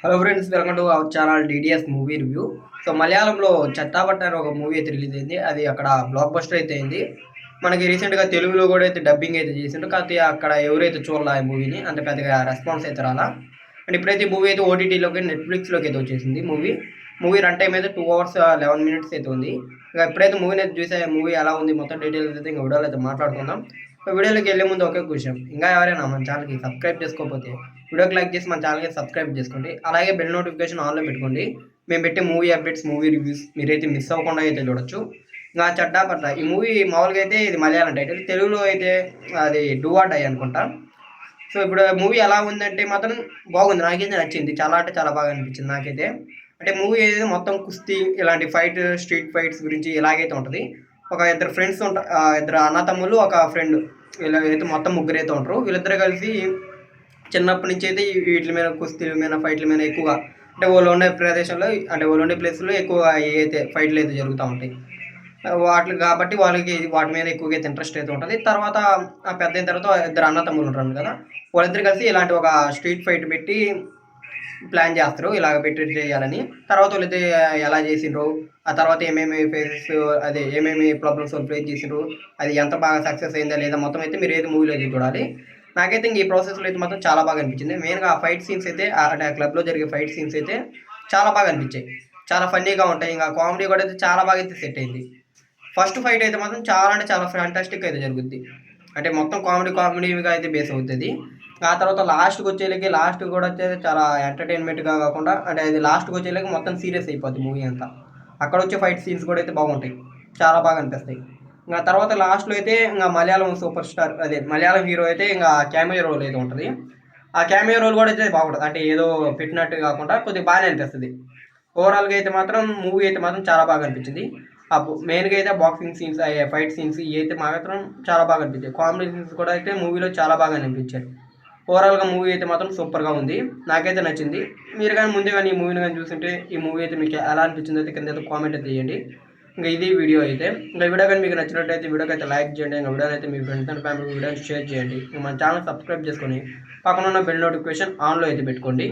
Hello friends, welcome to our channel DDS movie review. So మలయాళంలో చెత్తాపట్ట అని ఒక movie అయితే రిలీజ్ అయింది. అది అక్కడ బ్లాక్ బస్టర్ అయితే అయింది. మనకి రీసెంట్గా తెలుగులో కూడా అయితే డబ్బింగ్ అయితే చేసిండు. కాకపోతే అక్కడ ఎవరైతే చూడాల ఈ మూవీని అంత పెద్దగా రెస్పాన్స్ అయితే రాలా. అండ్ ఇప్పుడైతే మూవీ అయితే ఓటీటీలోకి నెట్ఫ్లిక్స్లోకి అయితే వచ్చేసింది. మూవీ రన్ టైం అయితే 2 hours 11 minutes అయితే ఉంది. ఇంకా ఎప్పుడైతే మూవీని అయితే చూసే మూవీ ఎలా ఉంది మొత్తం డీటెయిల్స్ అయితే ఇంకా వీడియోలో అయితే మాట్లాడుకుందాం. వీడియోలోకి వెళ్ళే ముందు ఒకే క్వశ్చన్, ఇంకా ఎవరైనా మన ఛానల్కి సబ్స్క్రైబ్ చేసుకోకపోతే వీడియోకి లైక్ చేసి మన ఛానల్కి సబ్స్క్రైబ్ చేసుకోండి. అలాగే బెల్ నోటిఫికేషన్ ఆన్లో పెట్టుకోండి. మేము పెట్టే మూవీ అప్డేట్స్, మూవీ రివ్యూస్ మీరైతే మిస్ అవ్వకుండా అయితే చూడొచ్చు. ఇంకా చడ్డా పట్ల ఈ మూవీ మామూలుగా అయితే ఇది మలయాళం టైటిల్, తెలుగులో అయితే అది డూ ఆర్ డై అనుకుంటా. సో ఇప్పుడు మూవీ ఎలా ఉందంటే మాత్రం బాగుంది, నాకైతే నచ్చింది. చాలా అంటే చాలా బాగా అనిపించింది నాకైతే. అంటే మూవీ అయితే మొత్తం కుస్తీ ఇలాంటి స్ట్రీట్ ఫైట్స్ గురించి ఇలాగైతే ఉంటుంది. ఒక ఇద్దరు ఫ్రెండ్స్ ఇద్దరు అన్నతమ్ములు, ఒక ఫ్రెండ్, వీళ్ళైతే మొత్తం ముగ్గురు అయితే ఉంటారు. వీళ్ళిద్దరు కలిసి చిన్నప్పటి నుంచి అయితే వీటి మీద కుస్తీల మీద ఫైట్ల మీద ఎక్కువగా, అంటే వాళ్ళు ఉండే ప్రదేశంలో, అంటే వాళ్ళు ఉండే ప్లేస్లో ఎక్కువగా అయితే ఫైట్లు అయితే జరుగుతూ ఉంటాయి. వాటి కాబట్టి వాళ్ళకి వాటి మీద ఎక్కువగా అయితే ఇంట్రెస్ట్ అయితే ఉంటుంది. తర్వాత పెద్ద అయిన తర్వాత ఇద్దరు అన్నతమ్ములు ఉంటారు కదా, వాళ్ళిద్దరు కలిసి ఇలాంటి ఒక స్ట్రీట్ ఫైట్ పెట్టి ప్లాన్ చేస్తారు, ఇలాగ పెట్టి చేయాలని. తర్వాత వాళ్ళైతే ఎలా చేసిండ్రు, ఆ తర్వాత ఏమేమి ఫేసెస్, అదే ఏమేమి ప్రాబ్లమ్స్ వాళ్ళు ఫేస్ చేసిండ్రు, అది ఎంత బాగా సక్సెస్ అయిందా లేదా మొత్తం అయితే మీరు ఏది మూవీలో అయితే చూడాలి. నాకైతే ఇంక ఈ ప్రాసెస్లో అయితే మాత్రం చాలా బాగా అనిపించింది. మెయిన్గా ఆ ఫైట్ సీన్స్ అయితే, అంటే ఆ క్లబ్లో జరిగే ఫైట్ సీన్స్ అయితే చాలా బాగా అనిపించాయి. చాలా ఫన్నీగా ఉంటాయి. ఇంకా కామెడీ కూడా అయితే చాలా బాగా అయితే సెట్ అయింది. ఫస్ట్ ఫైట్ అయితే మాత్రం చాలా అంటే చాలా ఫ్యాంటాస్టిక్ అయితే జరుగుద్ది. అంటే మొత్తం కామెడీగా అయితే బేస్ అవుతుంది. ఆ తర్వాత లాస్ట్ కూడా వచ్చేది చాలా ఎంటర్టైన్మెంట్గా కాకుండా, అంటే అది లాస్ట్కి వచ్చేలాకి మొత్తం సీరియస్ అయిపోద్ది మూవీ అంతా. అక్కడ వచ్చే ఫైట్ సీన్స్ కూడా అయితే బాగుంటాయి, చాలా బాగా అనిపిస్తాయి. ఇంకా తర్వాత లాస్ట్లో అయితే ఇంకా మలయాళం సూపర్ స్టార్, అదే మలయాళం హీరో అయితే ఇంకా క్యామియో రోల్ అయితే ఉంటుంది. ఆ క్యామియో రోల్ కూడా అయితే బాగుంటుంది. అంటే ఏదో పెట్టినట్టు కాకుండా కొద్దిగా బాగానే అనిపిస్తుంది. ఓవరాల్గా అయితే మాత్రం మూవీ అయితే మాత్రం చాలా బాగా అనిపించింది. మెయిన్గా అయితే బాక్సింగ్ సీన్స్, ఫైట్ సీన్స్ ఇవి అయితే మాత్రం చాలా బాగా అనిపించాయి. కామెడీ సీన్స్ కూడా అయితే మూవీలో చాలా బాగా అనిపించాయి. ఓవరాల్గా మూవీ అయితే మాత్రం సూపర్గా ఉంది, నాకైతే నచ్చింది. మీరు కానీ ముందే కానీ ఈ మూవీని కానీ చూస్తుంటే ఈ మూవీ అయితే మీకు ఎలా అనిపించింది అయితే కింద అయితే కామెంట్ అయితే చేయండి. ఇంకా ఇది వీడియో అయితే. ఇంకా వీడియో కానీ మీకు నచ్చినట్టయితే వీడియోకి అయితే లైక్ చేయండి. ఇంకా వీడియోని అయితే మీ ఫ్రెండ్స్ అండ్ ఫ్యామిలీ వీడియోని షేర్ చేయండి. ఇంకా మన ఛానల్ సబ్స్క్రైబ్ చేసుకొని పక్కన ఉన్న బెల్ నోటిఫికేషన్ ఆన్లో అయితే పెట్టుకోండి.